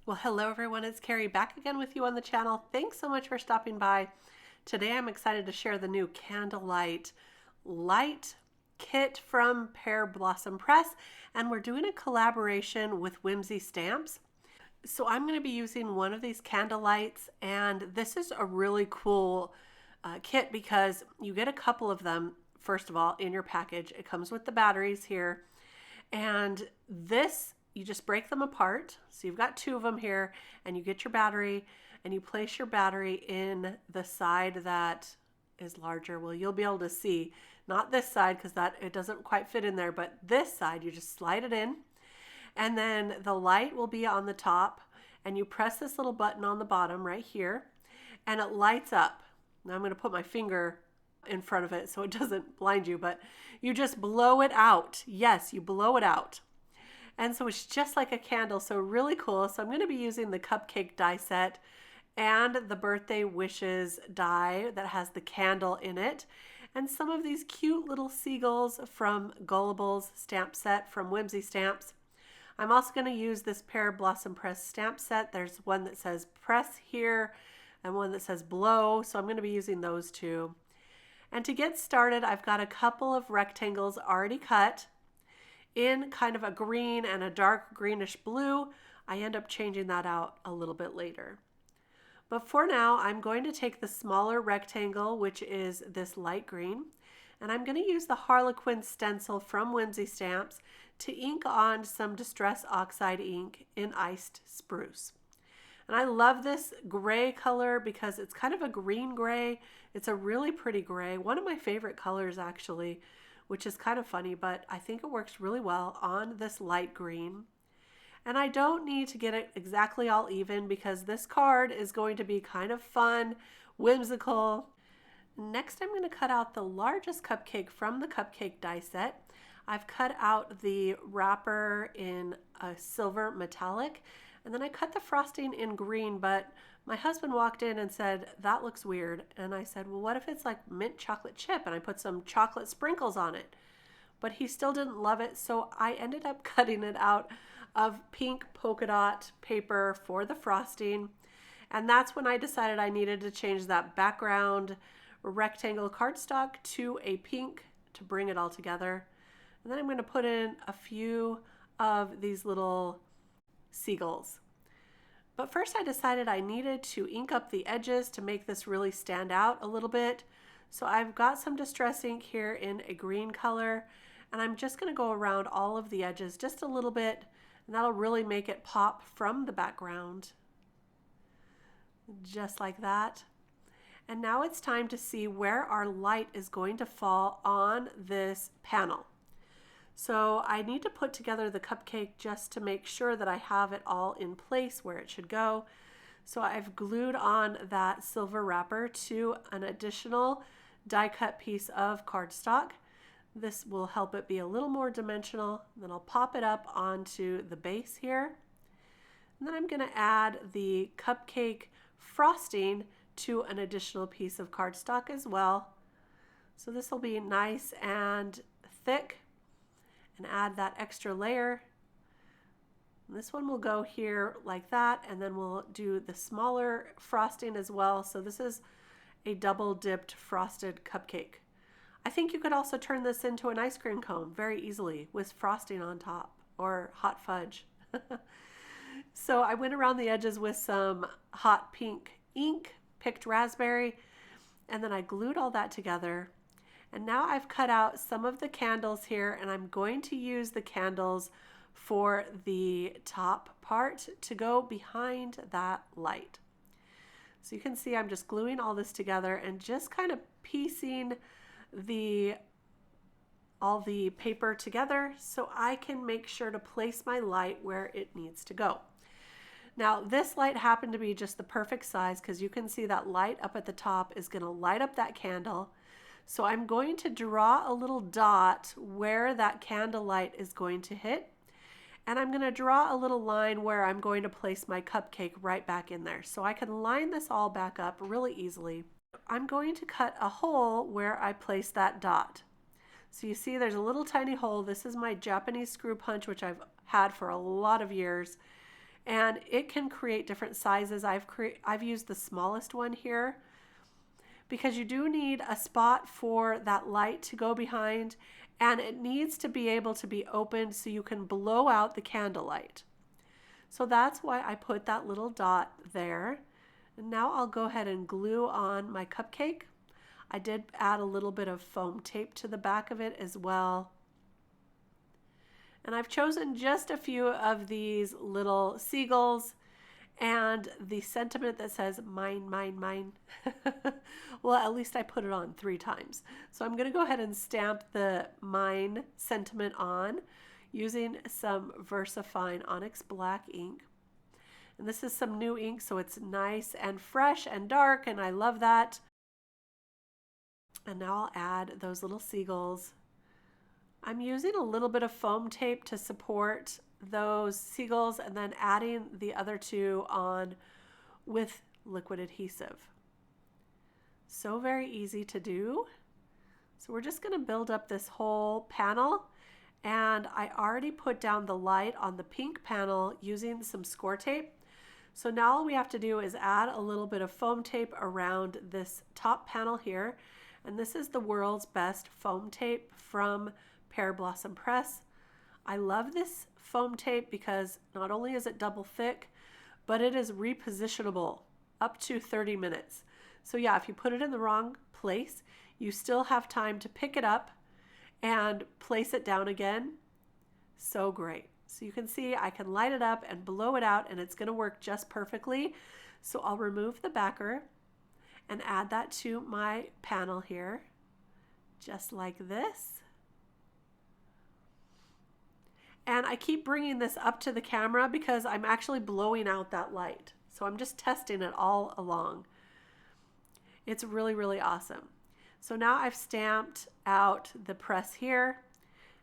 Well, hello everyone, it's Kari back again with you on the channel. Thanks so much for stopping by. Today I'm excited to share the new Candlelight Light kit from Pear Blossom Press, and we're doing a collaboration with Whimsy Stamps. So I'm going to be using one of these candle lights, and this is a really cool kit because you get a couple of them, first of all, in your package. It comes with the batteries here, and this you just break them apart. So you've got two of them here, and you get your battery and you place your battery in the side that is larger. Well, you'll be able to see, not this side because that it doesn't quite fit in there, but this side you just slide it in, and then the light will be on the top, and you press this little button on the bottom right here and it lights up. Now I'm going to put my finger in front of it so it doesn't blind you, but you just blow it out. Yes, you blow it out. And so it's just like a candle, so really cool. So I'm going to be using the Cupcake die set and the Birthday Wishes die that has the candle in it, and some of these cute little seagulls from Gullibles stamp set from Whimsy Stamps. I'm also going to use this Pear Blossom Press stamp set. There's one that says press here and one that says blow, so I'm going to be using those two. And to get started, I've got a couple of rectangles already cut in kind of a green and a dark greenish blue. I end up changing that out a little bit later. But for now, I'm going to take the smaller rectangle, which is this light green, and I'm going to use the Harlequin stencil from Whimsy Stamps to ink on some Distress Oxide ink in Iced Spruce. And I love this gray color because it's kind of a green gray. It's a really pretty gray, one of my favorite colors actually, which is kind of funny, but I think it works really well on this light green. And I don't need to get it exactly all even because this card is going to be kind of fun, whimsical. Next, I'm going to cut out the largest cupcake from the Cupcake die set. I've cut out the wrapper in a silver metallic, and then I cut the frosting in green, but my husband walked in and said, "That looks weird." And I said, "Well, what if it's like mint chocolate chip?" And I put some chocolate sprinkles on it. But he still didn't love it, so I ended up cutting it out of pink polka dot paper for the frosting. And that's when I decided I needed to change that background rectangle cardstock to a pink to bring it all together. And then I'm going to put in a few of these little seagulls. But first I decided I needed to ink up the edges to make this really stand out a little bit. So I've got some Distress ink here in a green color, and I'm just going to go around all of the edges just a little bit, and that'll really make it pop from the background. Just like that. And now it's time to see where our light is going to fall on this panel. So I need to put together the cupcake just to make sure that I have it all in place where it should go. So I've glued on that silver wrapper to an additional die cut piece of cardstock. This will help it be a little more dimensional. Then I'll pop it up onto the base here. And then I'm going to add the cupcake frosting to an additional piece of cardstock as well. So this will be nice and thick, and add that extra layer. And this one will go here like that, and then we'll do the smaller frosting as well. So this is a double dipped frosted cupcake. I think you could also turn this into an ice cream cone very easily with frosting on top, or hot fudge. So I went around the edges with some hot pink ink, picked raspberry, and then I glued all that together. And now I've cut out some of the candles here, and I'm going to use the candles for the top part to go behind that light. So you can see I'm just gluing all this together and just kind of piecing all the paper together so I can make sure to place my light where it needs to go. Now this light happened to be just the perfect size because you can see that light up at the top is going to light up that candle. So I'm going to draw a little dot where that candle light is going to hit, and I'm going to draw a little line where I'm going to place my cupcake right back in there. So I can line this all back up really easily. I'm going to cut a hole where I place that dot. So you see there's a little tiny hole. This is my Japanese screw punch, which I've had for a lot of years. and it can create different sizes. I've used the smallest one here because you do need a spot for that light to go behind, and it needs to be able to be opened so you can blow out the candlelight. So that's why I put that little dot there. And now I'll go ahead and glue on my cupcake. I did add a little bit of foam tape to the back of it as well. And I've chosen just a few of these little seagulls and the sentiment that says mine, mine, mine. Well, at least I put it on 3 times. So I'm going to go ahead and stamp the mine sentiment on using some VersaFine Onyx black ink. And this is some new ink, so it's nice and fresh and dark, and I love that. And now I'll add those little seagulls. I'm using a little bit of foam tape to support those seagulls and then adding the other 2 on with liquid adhesive. So very easy to do. So we're just going to build up this whole panel, and I already put down the light on the pink panel using some score tape. So now all we have to do is add a little bit of foam tape around this top panel here, and this is the world's best foam tape from Pear Blossom Press. I love this foam tape because not only is it double thick, but it is repositionable up to 30 minutes. So yeah, if you put it in the wrong place, you still have time to pick it up and place it down again. So great. So you can see I can light it up and blow it out, and it's going to work just perfectly. So I'll remove the backer and add that to my panel here, just like this. And I keep bringing this up to the camera because I'm actually blowing out that light. So I'm just testing it all along. It's really, really awesome. So now I've stamped out the press here,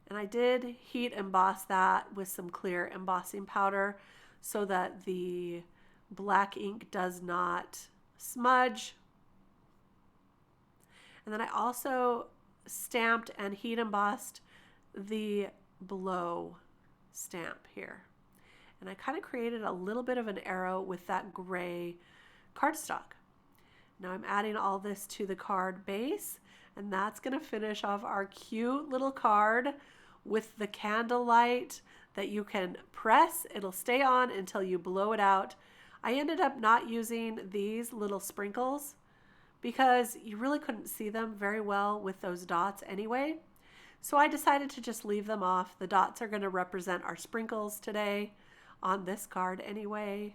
and I did heat emboss that with some clear embossing powder so that the black ink does not smudge. And then I also stamped and heat embossed the blow stamp here. And I kind of created a little bit of an arrow with that gray cardstock. Now I'm adding all this to the card base, and that's going to finish off our cute little card with the candlelight that you can press. It'll stay on until you blow it out. I ended up not using these little sprinkles because you really couldn't see them very well with those dots anyway. So I decided to just leave them off. The dots are going to represent our sprinkles today on this card anyway.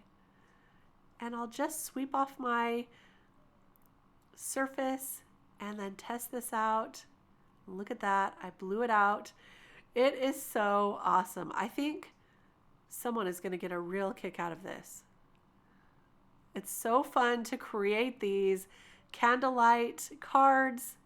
And I'll just sweep off my surface and then test this out. Look at that. I blew it out. It is so awesome. I think someone is going to get a real kick out of this. It's so fun to create these candlelight cards.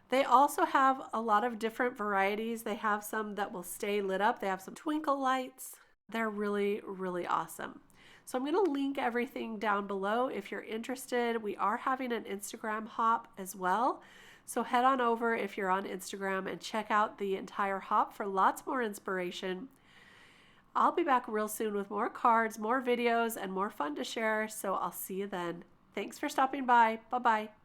They also have a lot of different varieties. They have some that will stay lit up. They have some twinkle lights. They're really, really awesome. So I'm going to link everything down below if you're interested. We are having an Instagram hop as well. So head on over if you're on Instagram and check out the entire hop for lots more inspiration. I'll be back real soon with more cards, more videos, and more fun to share. So I'll see you then. Thanks for stopping by. Bye-bye.